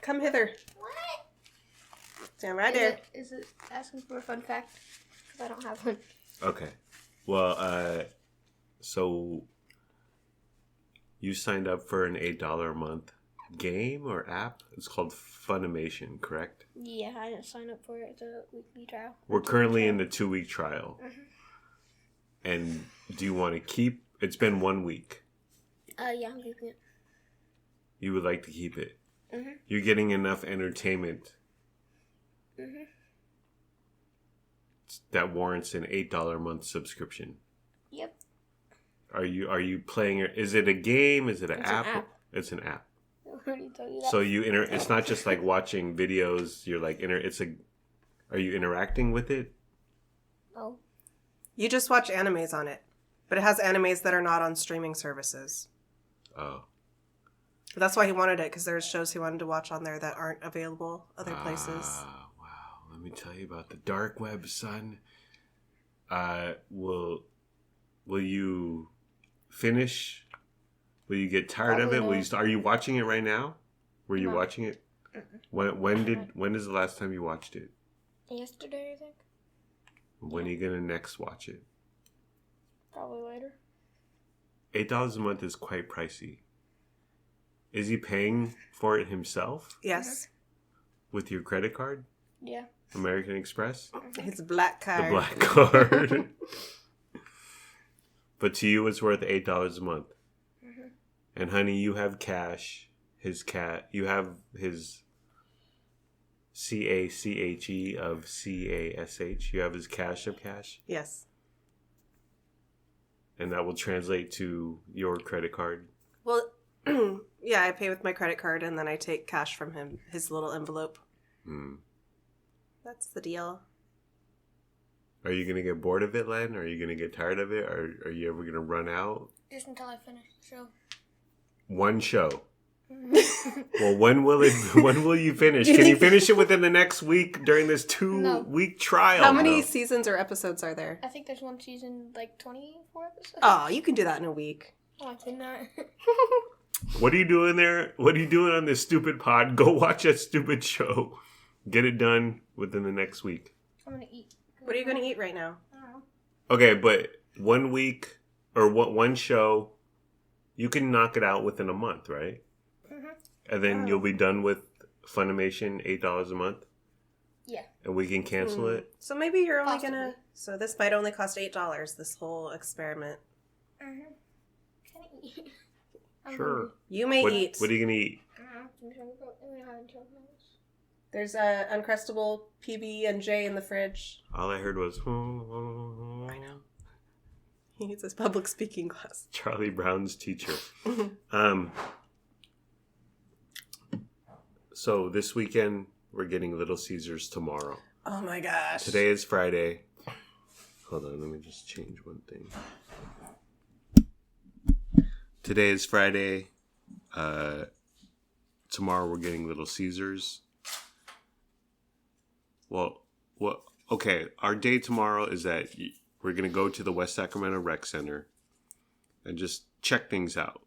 Come hither. What? Stand right there. Is it asking for a fun fact? Because I don't have one. Okay. Well, so you signed up for an $8 a month game or app? It's called Funimation, correct? Yeah, I didn't sign up for it. It's a weekly trial. We're currently in the 2-week trial. Mm-hmm. And do you want to keep... It's been 1 week. Yeah, I'm keeping it. You would like to keep it. Mm-hmm. You're getting enough entertainment Mm-hmm. that warrants an $8 a month subscription. Yep. Are you playing it? Is it a game? Is it an It's app? an app. It's an app. I already told you that. So it's not just like watching videos. You're like are you interacting with it? Oh. You just watch animes on it. But it has animes that are not on streaming services. Oh. But that's why he wanted it, because there's shows he wanted to watch on there that aren't available other places. Wow. Let me tell you about the dark web, son. Will you finish? Will you get tired of it? Are you watching it right now? Were you watching it? When is the last time you watched it? Yesterday, I think. When are you gonna next watch it? Probably later. $8 a month is quite pricey. Is he paying for it himself Yes. with your credit card? Yeah. American Express? His black card. The black card. But to you, it's worth $8 a month. Mm-hmm. And honey, you have cash. You have his CACHE of CASH. You have his cash of cash. Yes. And that will translate to your credit card. Well, yeah, I pay with my credit card and then I take cash from him, his little envelope. That's the deal. Are you going to get bored of it, Len? Are you going to get tired of it? Or are you ever going to run out? Just until I finish the show. One show. Well, when will you finish? Can you finish it within the next week during this 2-week trial? How many seasons or episodes are there? I think there's one season, like 24 episodes. Oh, you can do that in a week. Oh, I did not. What are you doing there? What are you doing on this stupid pod? Go watch that stupid show. Get it done within the next week. I'm going to eat. What are you going to eat right now? I don't know. Okay, but 1 week or one show, you can knock it out within a month, right? Mm-hmm. And then you'll be done with Funimation, $8 a month? Yeah. And we can cancel it? So maybe you're only Possibly. going to... So this might only cost $8, this whole experiment. Mm-hmm. Can I eat? Sure. You may eat. What are you going to eat? There's a Uncrustable PB&J in the fridge. All I heard was... I know. He needs his public speaking class. Charlie Brown's teacher. So this weekend, we're getting Little Caesars tomorrow. Oh my gosh. Today is Friday. Hold on, let me just change one thing. Today is Friday. Tomorrow we're getting Little Caesars. Okay. Our day tomorrow is that we're going to go to the West Sacramento Rec Center and just check things out.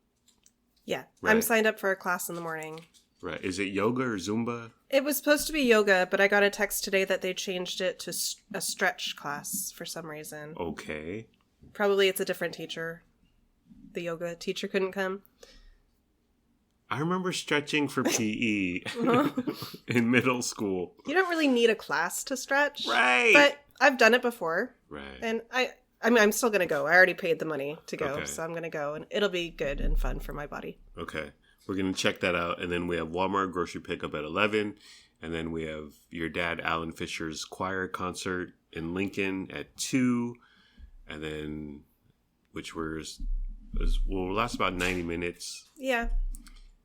Yeah. Right. I'm signed up for a class in the morning. Right. Is it yoga or Zumba? It was supposed to be yoga, but I got a text today that they changed it to a stretch class for some reason. Okay. Probably it's a different teacher. The yoga teacher couldn't come. I remember stretching for PE in middle school. You don't really need a class to stretch. Right. But I've done it before. Right. And I mean, I'm still going to go. I already paid the money to go, Okay. so I'm going to go. And it'll be good and fun for my body. Okay. We're going to check that out. And then we have Walmart grocery pickup at 11. And then we have your dad, Alan Fisher's choir concert in Lincoln at 2. And then, will last about 90 minutes. Yeah.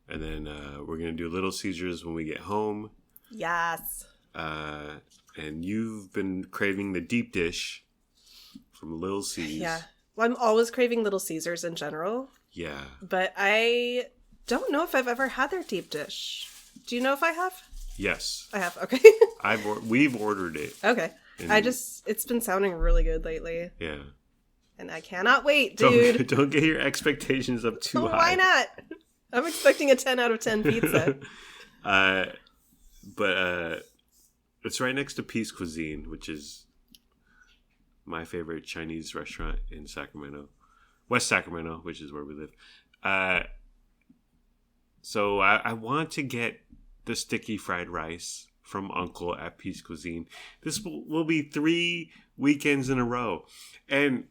And then we're going to do Little Caesars when we get home. Yes. And you've been craving the deep dish from Little Caesars. Yeah. Well, I'm always craving Little Caesars in general. Yeah. But I don't know if I've ever had their deep dish. Do you know if I have? Yes. I have. Okay. We've ordered it. Okay. It's been sounding really good lately. Yeah. And I cannot wait, dude. Don't get your expectations up too high. Why not? I'm expecting a 10 out of 10 pizza. But it's right next to Peace Cuisine, which is my favorite Chinese restaurant in Sacramento, West Sacramento, which is where we live. So I want to get the sticky fried rice from Uncle at Peace Cuisine. This will be 3 weekends in a row, and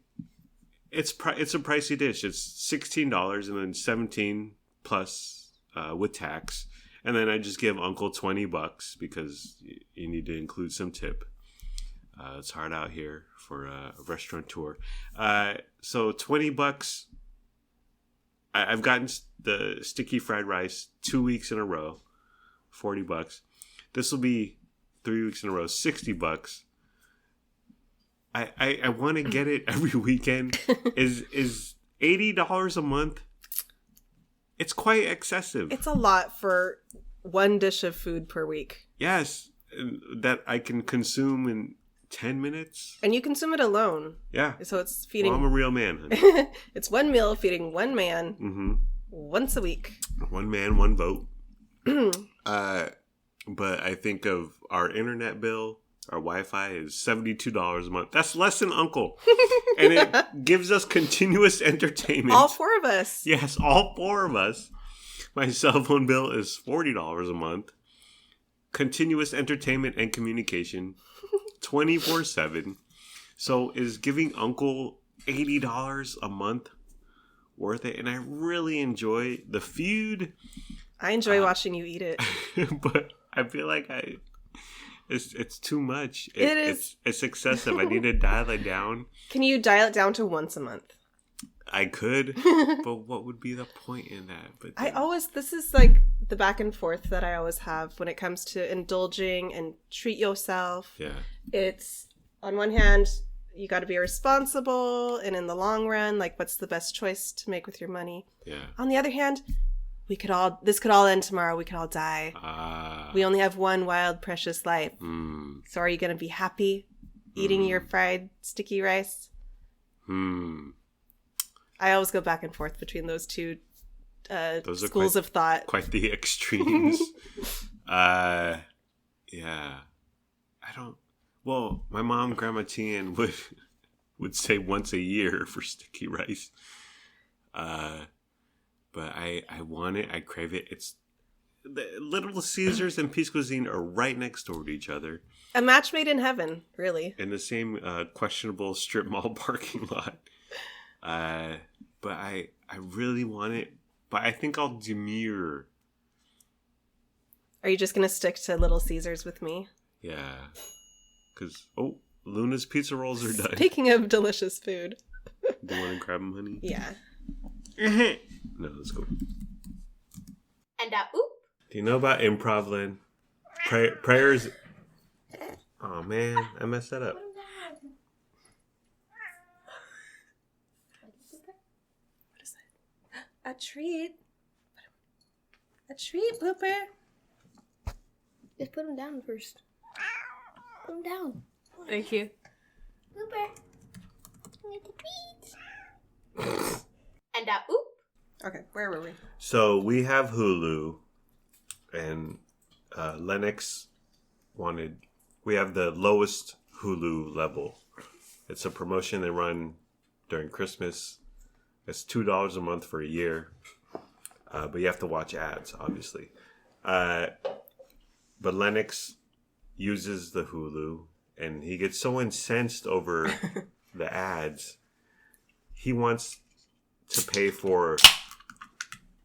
it's a pricey dish. It's $16 and then $17 plus with tax, and then I just give Uncle $20 because you need to include some tip. It's hard out here for a restaurateur. So $20. I've gotten the sticky fried rice 2 weeks in a row, $40. This will be 3 weeks in a row, $60. I want to get it every weekend. Is $80 a month? It's quite excessive. It's a lot for one dish of food per week. Yes, that I can consume in 10 minutes. And you consume it alone. Yeah. So it's feeding... Well, I'm a real man, honey. It's one meal feeding one man Mm-hmm. once a week. One man, one vote. But I think of our internet bill, our Wi-Fi is $72 a month. That's less than Uncle. And it gives us continuous entertainment. All 4 of us. Yes, all 4 of us. My cell phone bill is $40 a month. Continuous entertainment and communication, 24/7. So is giving Uncle $80 a month worth it? And I really enjoy the food. I enjoy watching you eat it. But I feel like it's too much. It is. It's excessive. I need to dial it down. Can you dial it down to once a month? I could, but what would be the point in that? But this is like the back and forth that I always have when it comes to indulging and treat yourself. Yeah. It's, on one hand, you got to be responsible, and in the long run, like, what's the best choice to make with your money? Yeah. On the other hand, this could all end tomorrow. We could all die. We only have one wild, precious life. So are you going to be happy eating your fried sticky rice? I always go back and forth between those two schools of thought. Quite the extremes. Yeah. I don't... Well, my mom, Grandma Tian, would say once a year for sticky rice. But I want it. I crave it. It's... The Little Caesars and Peace Cuisine are right next door to each other. A match made in heaven, really. In the same questionable strip mall parking lot. But I really want it. But I think I'll demur. Are you just going to stick to Little Caesars with me? Yeah. Because, Luna's pizza rolls are done. Speaking of delicious food. Do you want to grab them, honey? Yeah. No, let's go. And oop. Do you know about improv, Lynn? Prayers... Oh, man. I messed that up. What is it? A treat. A treat, Blooper. Just put him down first. Put him down. Thank you. Blooper. Get the treat. And oop. Okay, where were we? So we have Hulu, and Lennox wanted... We have the lowest Hulu level. It's a promotion they run during Christmas. It's $2 a month for a year. But you have to watch ads, obviously. But Lennox uses the Hulu, and he gets so incensed over the ads. He wants to pay for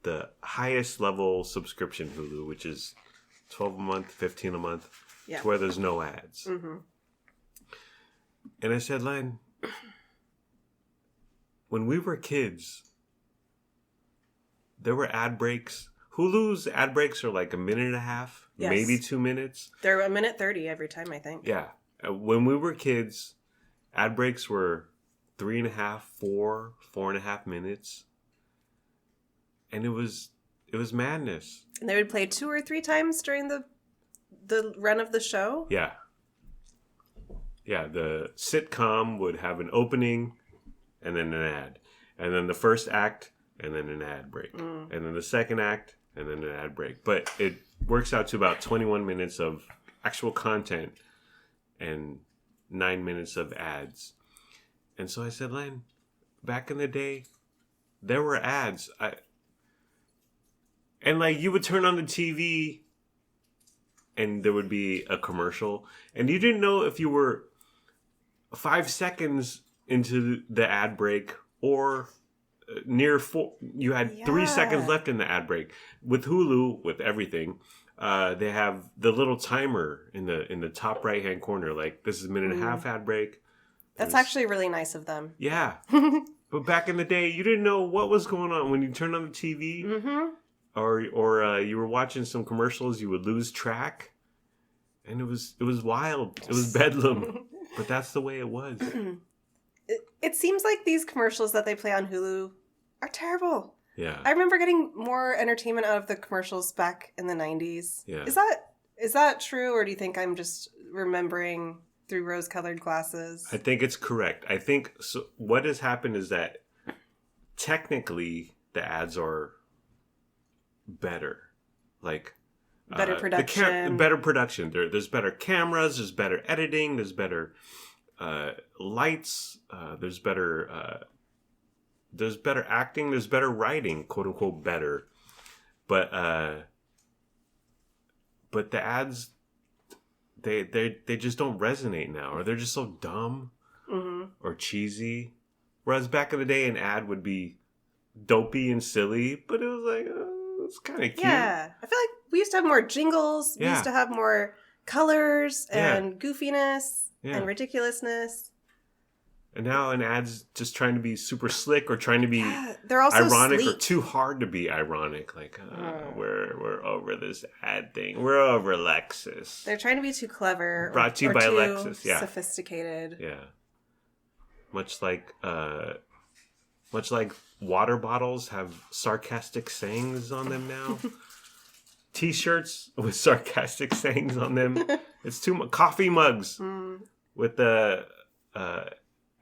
the highest level subscription Hulu, which is $12 a month, $15 a month. Yeah. To where there's no ads. Mm-hmm. And I said, Len, when we were kids, there were ad breaks. Hulu's ad breaks are like a minute and a half, Yes. maybe 2 minutes. They're 1:30 every time, I think. Yeah. When we were kids, ad breaks were 3.5, 4.5 minutes. And it was madness. And they would play 2 or 3 times during the run of the show. Yeah. Yeah, the sitcom would have an opening and then an ad. And then the first act and then an ad break. And then the second act and then an ad break. But works out to about 21 minutes of actual content and 9 minutes of ads. And so I said, Len, back in the day, there were ads. And like you would turn on the TV and there would be a commercial. And you didn't know if you were 5 seconds into the ad break or near 4. You had 3 seconds left in the ad break. With Hulu, with everything, they have the little timer in the top right hand corner. Like, this is a minute and a half ad break. That's actually really nice of them. Yeah. But back in the day, you didn't know what was going on when you turned on the TV, or you were watching some commercials. You would lose track, and it was wild. It was bedlam, but that's the way it was. It seems like these commercials that they play on Hulu are terrible. Yeah, I remember getting more entertainment out of the commercials back in the 90s. Yeah, is that true, or do you think I'm just remembering through rose-colored glasses? I think it's correct. I think so. What has happened is that technically the ads are better, like better production. Better production. There's better cameras. There's better editing. There's better lights. There's better acting. There's better writing, quote unquote, better. But the ads, they just don't resonate now, or they're just so dumb or cheesy. Whereas back in the day, an ad would be dopey and silly, but it was like, it's kind of cute. Yeah. I feel like we used to have more jingles. We used to have more colors and goofiness and ridiculousness. And now an ad's just trying to be super slick or trying to be they're also ironic sleek. Or too hard to be ironic. Like, we're over this ad thing. We're over Lexus. They're trying to be too clever. Brought to you by too Lexus. Yeah. Sophisticated. Yeah. Much like water bottles have sarcastic sayings on them now. T-shirts with sarcastic sayings on them. It's too much. Coffee mugs with the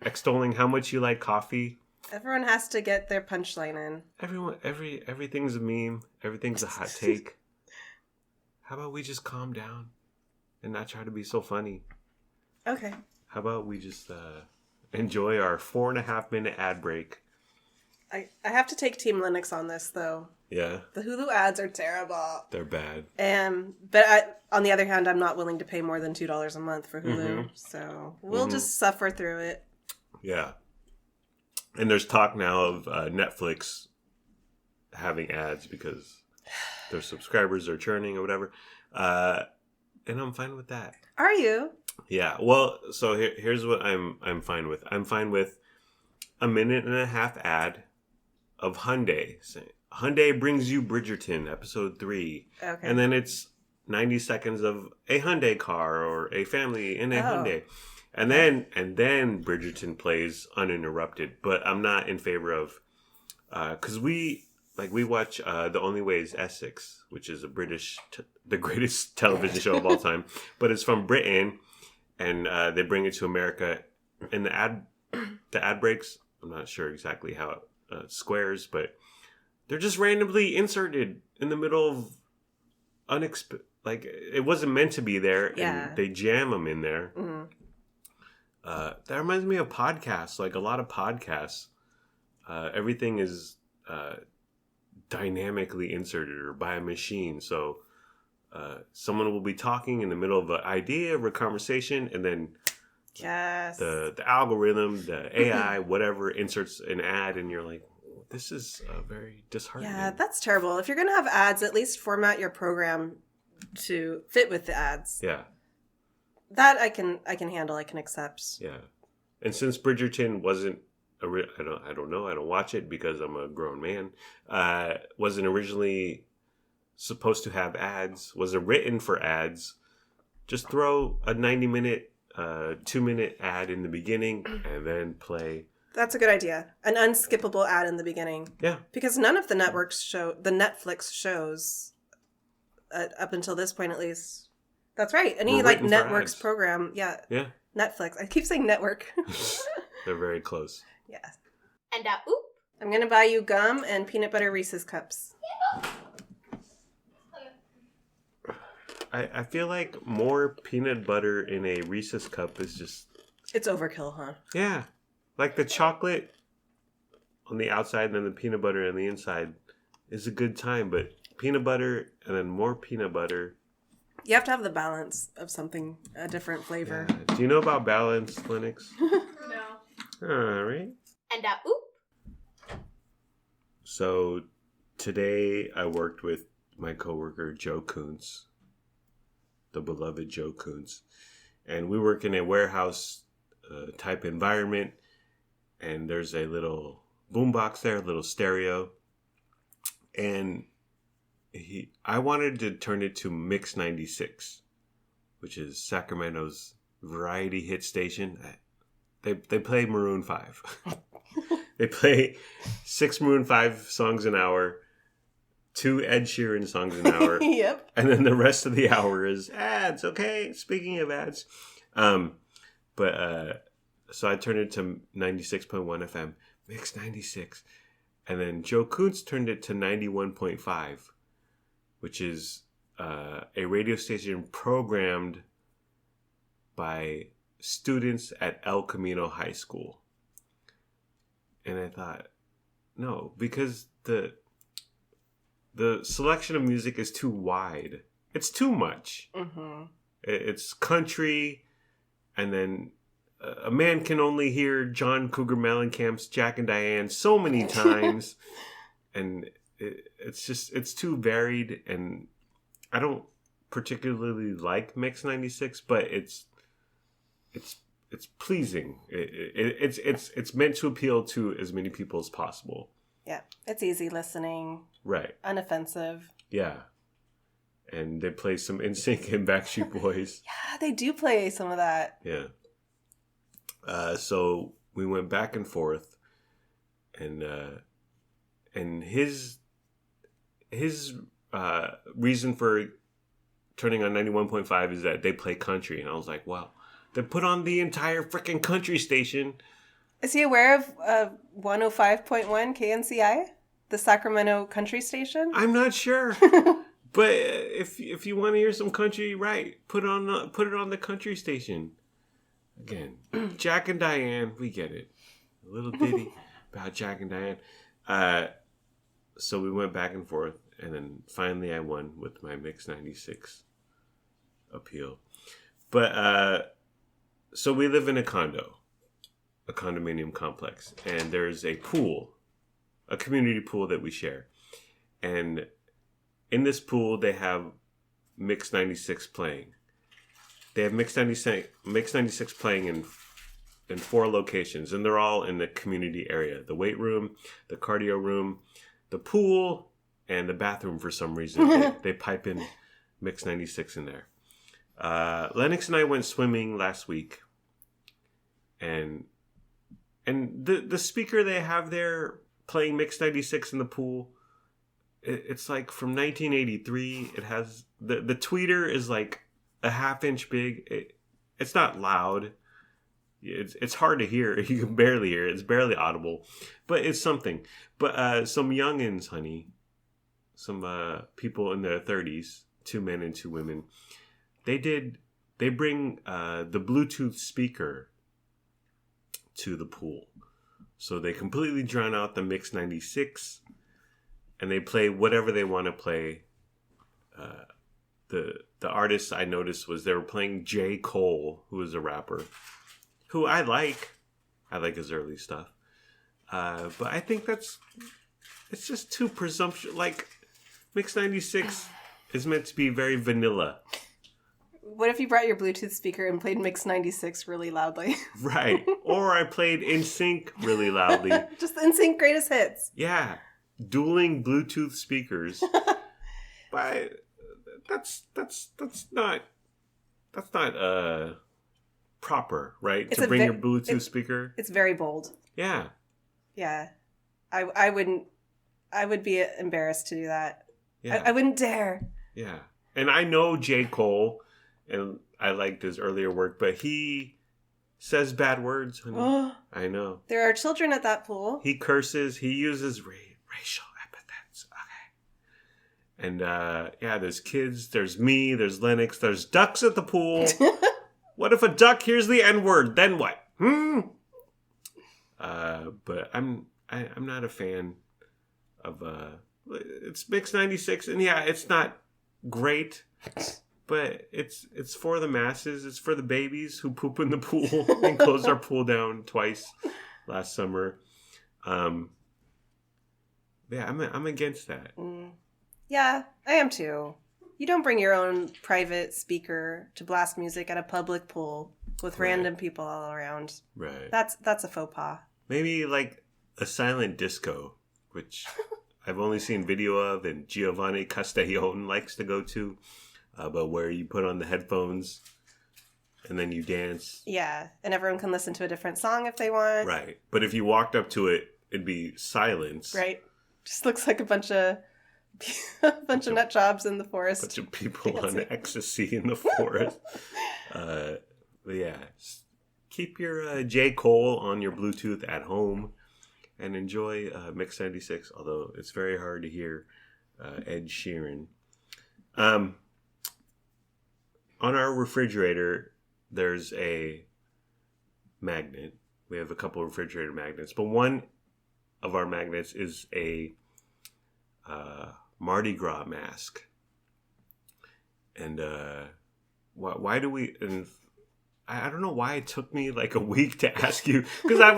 extolling how much you like coffee. Everyone has to get their punchline in. Everything's a meme. Everything's a hot take. How about we just calm down and not try to be so funny? Okay. How about we just enjoy our 4.5 minute ad break? I have to take Team Linux on this, though. Yeah. The Hulu ads are terrible. They're bad. But on the other hand, I'm not willing to pay more than $2 a month for Hulu. So we'll just suffer through it. Yeah. And there's talk now of Netflix having ads because their subscribers are churning or whatever. And I'm fine with that. Are you? Yeah. Well, so here's what I'm fine with. I'm fine with a 1.5 minute ad of Hyundai saying, Hyundai brings you Bridgerton, episode 3. Okay. And then it's 90 seconds of a Hyundai car or a family in a Hyundai. And then Bridgerton plays uninterrupted. But I'm not in favor of, because we watch The Only Way is Essex, which is a the greatest television show of all time. But it's from Britain, and they bring it to America. And the ad breaks, I'm not sure exactly how it squares, but they're just randomly inserted in the middle of like it wasn't meant to be there, and they jam them in there. Mm-hmm. That reminds me of podcasts. Like a lot of podcasts, everything is dynamically inserted or by a machine. So someone will be talking in the middle of an idea or a conversation, and then the algorithm, the AI, whatever, inserts an ad, and you're like, this is very disheartening. Yeah, that's terrible. If you're going to have ads, at least format your program to fit with the ads. Yeah. That I can handle. I can accept. Yeah. And since Bridgerton wasn't, I don't know. I don't watch it because I'm a grown man. Wasn't originally supposed to have ads. Wasn't written for ads. Just throw a 90-minute, 2-minute ad in the beginning and then play. That's a good idea. An unskippable ad in the beginning. Yeah. Because none of the Netflix shows, up until this point at least. That's right. Any networks program. Yeah. Yeah. Netflix. I keep saying network. They're very close. Yeah. And I'm going to buy you gum and peanut butter Reese's cups. I feel like more peanut butter in a Reese's cup is just... It's overkill, huh? Yeah. Like the chocolate on the outside and then the peanut butter on the inside is a good time, but peanut butter and then more peanut butter. You have to have the balance of something, a different flavor. Yeah. Do you know about balance, Linux? No. All right. And oop. So today I worked with my coworker Joe Kuntz, the beloved Joe Kuntz, and we work in a warehouse type environment, and there's a little boombox there, a little stereo, and I wanted to turn it to Mix 96, which is Sacramento's variety hit station. They play Maroon 5. They play 6 Maroon 5 songs an hour, 2 Ed Sheeran songs an hour. Yep. And then the rest of the hour is ads. Okay, speaking of ads. So I turned it to 96.1 FM, Mix 96. And then Joe Kuntz turned it to 91.5, which is a radio station programmed by students at El Camino High School. And I thought, no, because the selection of music is too wide. It's too much. Mm-hmm. It's country, and then a man can only hear John Cougar Mellencamp's Jack and Diane so many times, and it's too varied, and I don't particularly like Mix 96, but it's pleasing. It's meant to appeal to as many people as possible. Yeah, it's easy listening. Right. Unoffensive. Yeah. And they play some NSYNC and Backstreet Boys. Yeah, they do play some of that. Yeah. So we went back and forth, and his reason for turning on 91.5 is that they play country, and I was like, wow, they put on the entire freaking country station. Is he aware of 105.1 KNCI, the Sacramento country station? I'm not sure. But if you want to hear some country, right, put it on the country station. Again, Jack and Diane, we get it. A little ditty about Jack and Diane. So we went back and forth, and then finally I won with my Mix 96 appeal. But so we live in a condominium complex, and there's a pool, a community pool that we share. And in this pool, they have Mix 96 playing. They have Mix 96 playing in 4 locations, and they're all in the community area. The weight room, the cardio room, the pool, and the bathroom for some reason. They pipe in Mix 96 in there. Lennox and I went swimming last week, and the speaker they have there playing Mix 96 in the pool, it's like from 1983. It has the tweeter is like a half-inch big. It's not loud. It's hard to hear. You can barely hear it. It's barely audible, but it's something. But some youngins, honey, some people in their 30s, 2 men and 2 women, they bring the Bluetooth speaker to the pool. So they completely drown out the Mix 96, and they play whatever they want to play. The artist I noticed was they were playing J. Cole, who is a rapper, who I like. I like his early stuff. But I think it's just too presumptuous. Like, Mix 96 is meant to be very vanilla. What if you brought your Bluetooth speaker and played Mix 96 really loudly? Right. Or I played NSYNC really loudly. Just NSYNC greatest hits. Yeah. Dueling Bluetooth speakers. But that's not proper, right? It's to bring your Bluetooth speaker. It's very bold. Yeah. Yeah. I would be embarrassed to do that. Yeah. I wouldn't dare. Yeah. And I know J. Cole, and I liked his earlier work, but he says bad words, honey. I know. There are children at that pool. He curses. He uses racial epithets. And yeah, there's kids, there's me, there's Lennox, there's ducks at the pool. What if a duck hears the N-word? Then what? But I'm not a fan of it's Mix 96, and yeah, it's not great, but it's for the masses. It's for the babies who poop in the pool and closed our pool down twice last summer. Yeah, I'm against that. Yeah, I am too. You don't bring your own private speaker to blast music at a public pool with random people all around. Right. That's a faux pas. Maybe like a silent disco, which I've only seen video of, and Giovanni Castellone likes to go to, but where you put on the headphones and then you dance. Yeah, and everyone can listen to a different song if they want. Right. But if you walked up to it, it'd be silence. Right. Just looks like a bunch of nut jobs in the forest. Bunch of people on ecstasy in the forest. But yeah, keep your J. Cole on your Bluetooth at home and enjoy Mix 96, although it's very hard to hear Ed Sheeran. On our refrigerator, there's a magnet. We have a couple of refrigerator magnets, but one of our magnets is a Mardi Gras mask. And why do we... And I don't know why it took me like a week to ask you, because I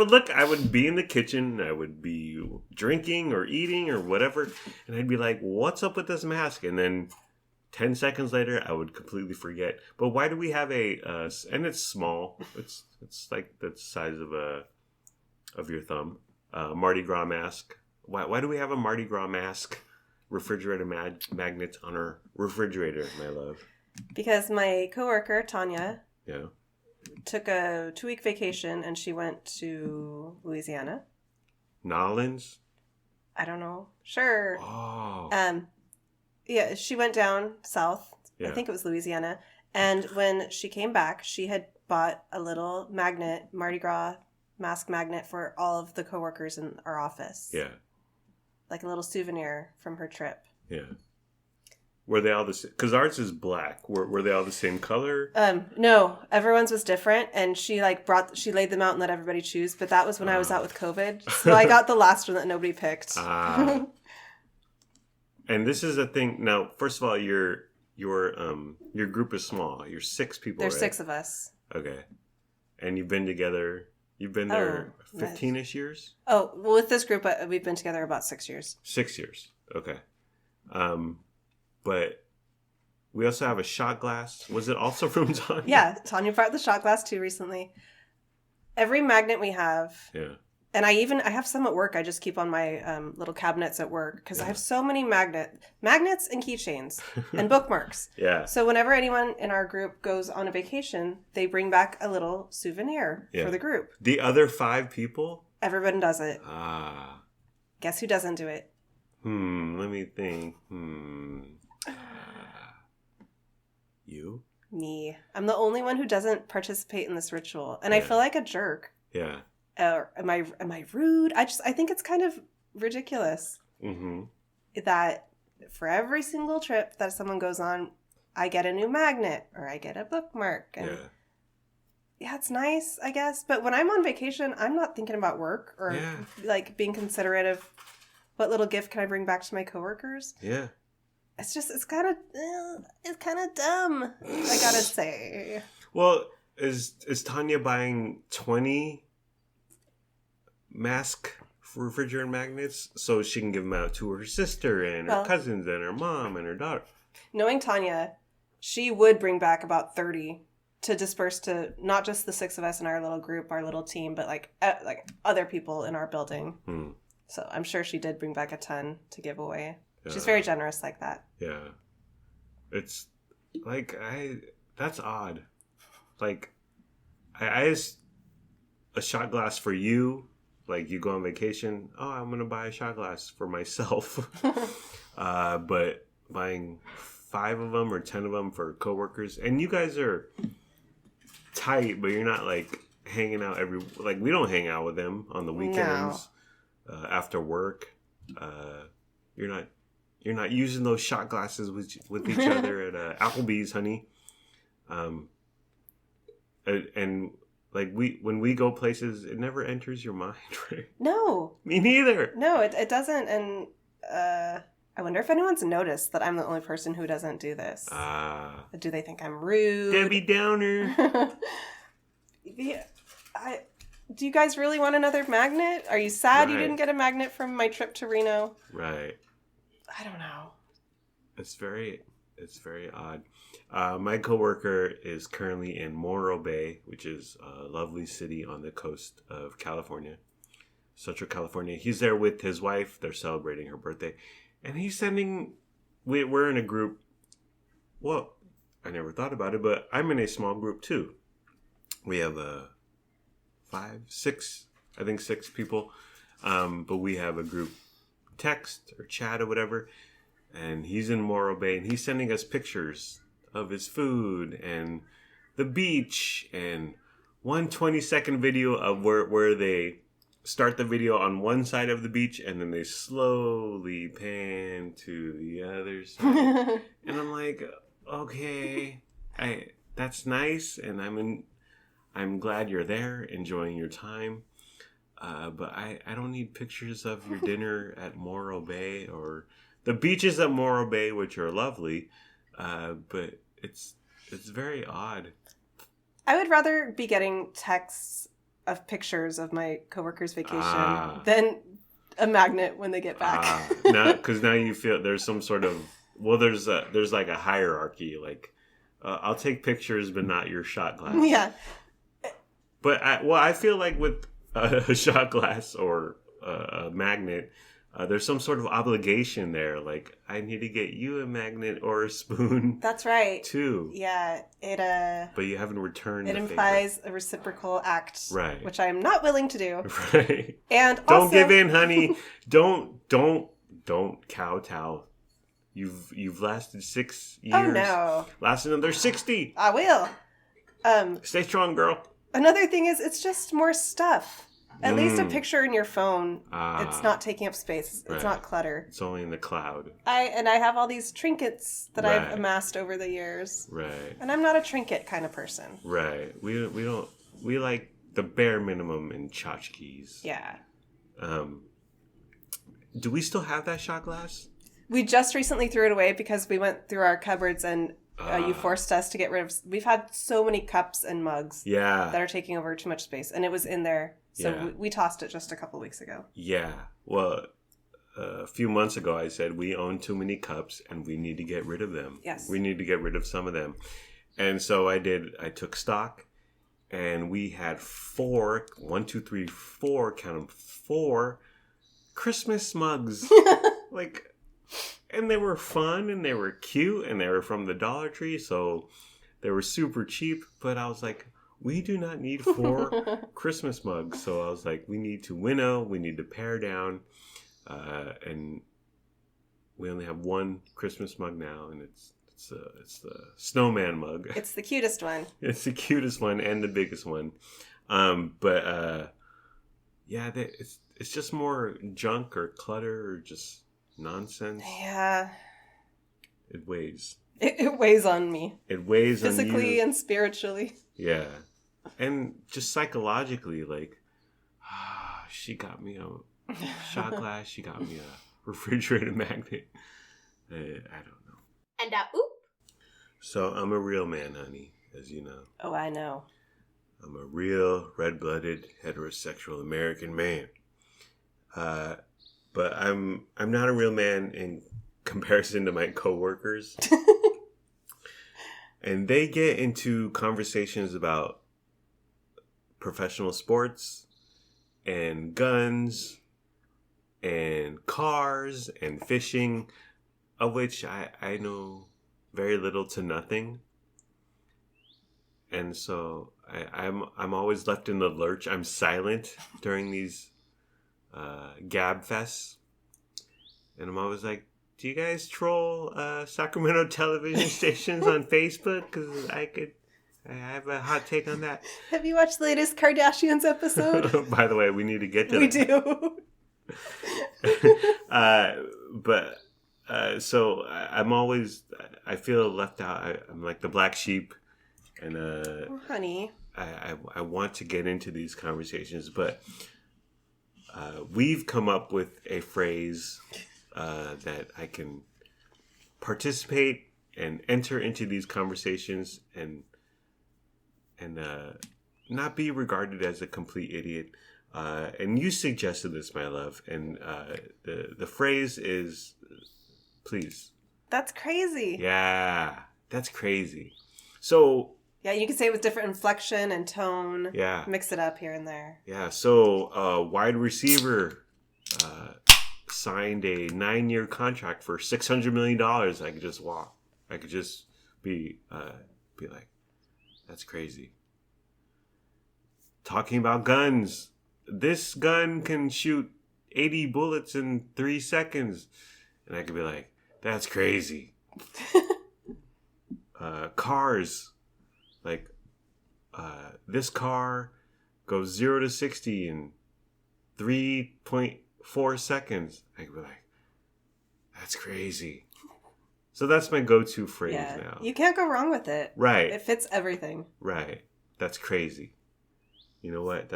would be in the kitchen, I would be drinking or eating or whatever, and I'd be like, what's up with this mask? And then 10 seconds later, I would completely forget. But why do we have and it's small, it's like the size of your thumb, Mardi Gras mask. Why do we have a Mardi Gras mask refrigerator magnet on our refrigerator, my love? Because my coworker, Tanya, yeah, took a 2-week vacation and she went to Louisiana. Nolans? I don't know. Sure. Oh. Yeah, she went down south. Yeah. I think it was Louisiana. And when she came back, she had bought a little magnet, Mardi Gras mask magnet for all of the coworkers in our office. Yeah. Like a little souvenir from her trip. Yeah. Were they all the same? Because ours is black. Were they all the same color? No, everyone's was different, and she laid them out and let everybody choose. But that was when I was out with COVID, so I got the last one that nobody picked. And this is a thing. Now, first of all, your group is small. You're 6 people. There's right? 6 of us. Okay, and you've been together. You've been there 15-ish years. Oh, well, with this group, we've been together about 6 years. 6 years. Okay. But we also have a shot glass. Was it also from Tanya? Yeah, Tanya brought the shot glass too recently. Every magnet we have. Yeah. And I have some at work. I just keep on my little cabinets at work because I have so many magnets and keychains and bookmarks. Yeah. So whenever anyone in our group goes on a vacation, they bring back a little souvenir for the group. The other 5 people? Everyone does it. Guess who doesn't do it? Let me think. You? Me. I'm the only one who doesn't participate in this ritual, and I feel like a jerk. Yeah. Am I rude? I think it's kind of ridiculous that for every single trip that someone goes on, I get a new magnet or I get a bookmark. And yeah, it's nice, I guess. But when I'm on vacation, I'm not thinking about work or like being considerate of what little gift can I bring back to my coworkers. Yeah. It's kind of dumb, I gotta say. Well, is Tanya buying 20 mask refrigerator magnets so she can give them out to her sister and her cousins and her mom and her daughter? Knowing Tanya, she would bring back about 30 to disperse to not just the 6 of us in our little group, our little team, but like other people in our building. So I'm sure she did bring back a ton to give away. She's very generous like that. Yeah. It's like, that's odd. Like, I just, a shot glass for you, like you go on vacation, I'm going to buy a shot glass for myself. But buying 5 of them or 10 of them for coworkers, and you guys are tight, but you're not like hanging out like we don't hang out with them on the weekends after work. You're not you're not using those shot glasses with each other at Applebee's, honey. And like when we go places, it never enters your mind, right? No. Me neither. No, it doesn't. And I wonder if anyone's noticed that I'm the only person who doesn't do this. Do they think I'm rude? Debbie Downer. Do you guys really want another magnet? Are you sad you Right. didn't get a magnet from my trip to Reno? Right. I don't know. It's very odd. My coworker is currently in Morro Bay, which is a lovely city on the coast of California, Central California. He's there with his wife. They're celebrating her birthday. And he's sending... We're in a group. Well, I never thought about it, but I'm in a small group too. We have 6 people. But we have a group text or chat or whatever. And he's in Morro Bay, and he's sending us pictures of his food and the beach, and one 20-second video of where they start the video on one side of the beach, and then they slowly pan to the other side. And I'm like, okay, that's nice, and I'm glad you're there, enjoying your time. But I don't need pictures of your dinner at Morro Bay or the beaches at Morro Bay, which are lovely, but it's very odd. I would rather be getting texts of pictures of my coworkers' vacation than a magnet when they get back. Because now you feel there's some sort of there's like a hierarchy. Like I'll take pictures, but not your shot glass. Yeah. But I feel like with a shot glass or a magnet. There's some sort of obligation there. Like, I need to get you a magnet or a spoon. That's right. Too. Yeah, But you haven't returned. It implies a reciprocal act, right? Which I am not willing to do. Right. And don't also... give in, honey. Don't kowtow. You've lasted 6 years. Oh no! Last another 60. I will. Stay strong, girl. Another thing is, it's just more stuff. At least a picture in your phone. It's not taking up space. It's not clutter. It's only in the cloud. I have all these trinkets that I've amassed over the years. Right. And I'm not a trinket kind of person. Right. We like the bare minimum in tchotchkes. Yeah. Do we still have that shot glass? We just recently threw it away because we went through our cupboards and you forced us to get rid of... We've had so many cups and mugs that are taking over too much space. And it was in there. So we tossed it just a couple weeks ago. Yeah. Well, a few months ago, I said we own too many cups and we need to get rid of them. Yes. We need to get rid of some of them. And so I did. I took stock and we had 4 Christmas mugs. And they were fun and they were cute and they were from the Dollar Tree. So they were super cheap. But I was like, we do not need 4 Christmas mugs. So I was like, we need to winnow. We need to pare down. And we only have 1 Christmas mug now. And it's the snowman mug. It's the cutest one. It's the cutest one and the biggest one. It's just more junk or clutter or just nonsense. Yeah. It weighs. It weighs on me. It weighs on you. Physically and spiritually. Yeah. And just psychologically, like, she got me a shot glass. She got me a refrigerator magnet. I don't know. And oop. So I'm a real man, honey, as you know. Oh, I know. I'm a real red-blooded heterosexual American man. But I'm not a real man in comparison to my coworkers. And they get into conversations about professional sports and guns and cars and fishing, of which I know very little to nothing. And so I'm always left in the lurch. I'm silent during these gab fests. And I'm always like, do you guys troll Sacramento television stations on Facebook? Because I have a hot take on that. Have you watched the latest Kardashians episode? By the way, we need to get to We that. do. But So I'm always, I feel left out. I'm like the black sheep, and Oh, honey. I want to get into these conversations, but we've come up with a phrase that I can participate and enter into these conversations and not be regarded as a complete idiot. And you suggested this, my love, and the phrase is, please. That's crazy. Yeah, that's crazy. So Yeah, you can say it with different inflection and tone. yeah, Mix it up here and there. yeah. So wide receiver signed a 9-year contract for $600 million. I could just walk. I could just be like, that's crazy. Talking about guns. This gun can shoot 80 bullets in 3 seconds. And I could be like, that's crazy. Cars. Like, this car goes 0 to 60 in 3.4 seconds. I could be like, that's crazy. So that's my go-to phrase now. You can't go wrong with it. Right. It fits everything. Right. That's crazy. You know what?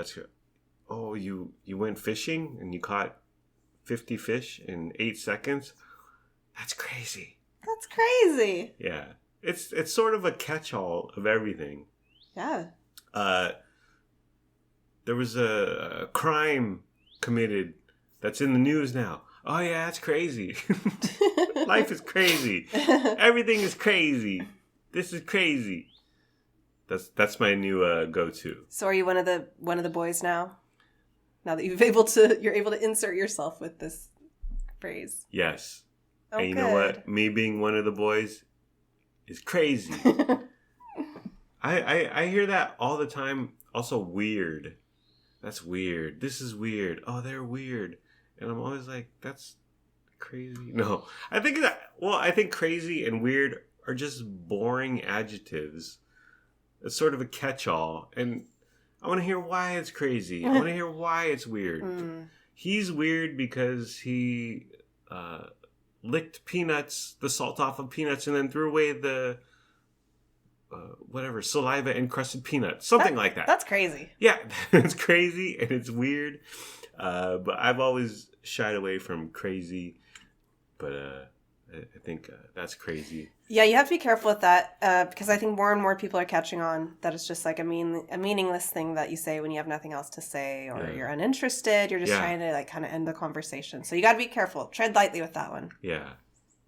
Oh, you went fishing and you caught 50 fish in 8 seconds? That's crazy. That's crazy. Yeah. It's sort of a catch-all of everything. Yeah. There was a crime committed that's in the news now. Oh yeah, that's crazy. Life is crazy. Everything is crazy. This is crazy. That's my new go-to. So are you one of the boys now? Now that you're able to insert yourself with this phrase. Yes. Oh, and you good. know what? Me being one of the boys is crazy. I hear that all the time. Also weird. That's weird. This is weird. Oh, they're weird. And I'm always like, that's crazy. No. I think crazy and weird are just boring adjectives. It's sort of a catch-all. And I want to hear why it's crazy. I want to hear why it's weird. He's weird because he licked peanuts, the salt off of peanuts, and then threw away the saliva encrusted peanuts. Something like that. That's crazy. Yeah, it's crazy and it's weird. But I've always shied away from crazy. But I think that's crazy. Yeah, you have to be careful with that because I think more and more people are catching on that it's just like a meaningless thing that you say when you have nothing else to say or you're uninterested. You're just trying to like kind of end the conversation. So you got to be careful. Tread lightly with that one. Yeah,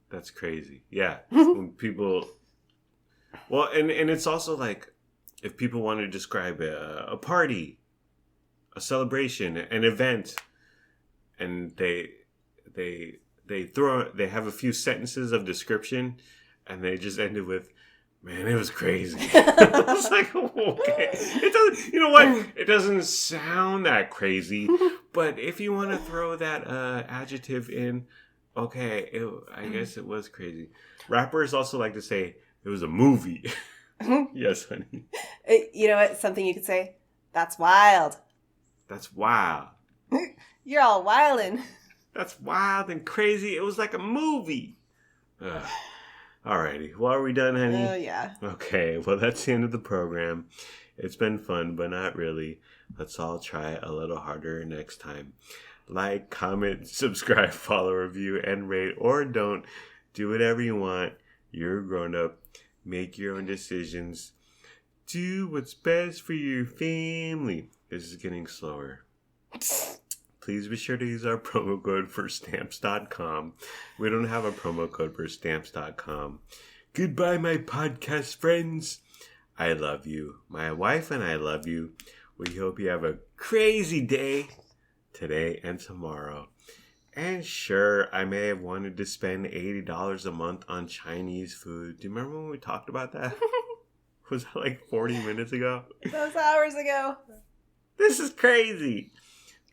that's crazy. Yeah, when people. Well, and it's also like if people want to describe a party, a celebration, an event, and they have a few sentences of description, and they just end it with, "Man, it was crazy." It's like, okay, it doesn't. You know what? It doesn't sound that crazy, but if you want to throw that adjective in, okay, I guess it was crazy. Rappers also like to say it was a movie. Yes, honey. You know what? Something you could say. That's wild. That's wild. You're all wildin'. That's wild and crazy. It was like a movie. Alrighty. Well, are we done, honey? Oh, yeah. Okay. Well, that's the end of the program. It's been fun, but not really. Let's all try a little harder next time. Like, comment, subscribe, follow, review, and rate, or don't. Do whatever you want. You're a grown-up. Make your own decisions. Do what's best for your family. This is getting slower. Please be sure to use our promo code for Stamps.com. We don't have a promo code for Stamps.com. Goodbye, my podcast friends. I love you. My wife and I love you. We hope you have a crazy day today and tomorrow. And sure, I may have wanted to spend $80 a month on Chinese food. Do you remember when we talked about that? Was that like 40 minutes ago? That was hours ago. This is crazy.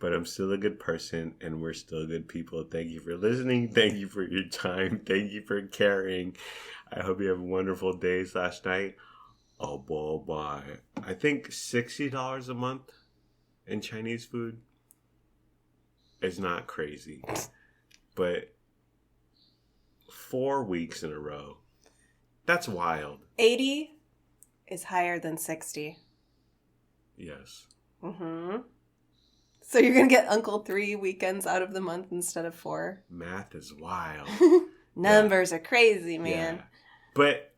But I'm still a good person, and we're still good people. Thank you for listening. Thank you for your time. Thank you for caring. I hope you have a wonderful day / night. Oh, boy. I think $60 a month in Chinese food is not crazy. But 4 weeks in a row. That's wild. 80 is higher than 60. Yes. Mm-hmm. So you're going to get Uncle 3 weekends out of the month instead of 4. Math is wild. Numbers are crazy, man. Yeah. But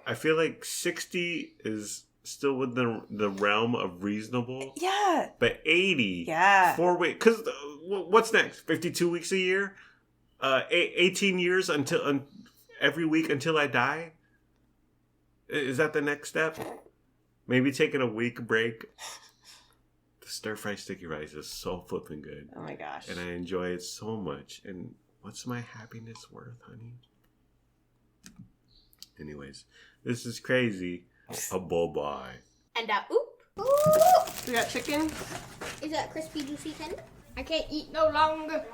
I feel like 60 is still within the realm of reasonable. Yeah. But 80. Yeah. 4 weeks. Because what's next? 52 weeks a year? 18 years until every week until I die? Is that the next step? Maybe taking a week break. The stir-fry sticky rice is so flipping good. Oh my gosh. And I enjoy it so much. And what's my happiness worth, honey? Anyways, this is crazy. A bye-bye. And oop. We got chicken. Is that crispy, juicy tender? I can't eat no longer.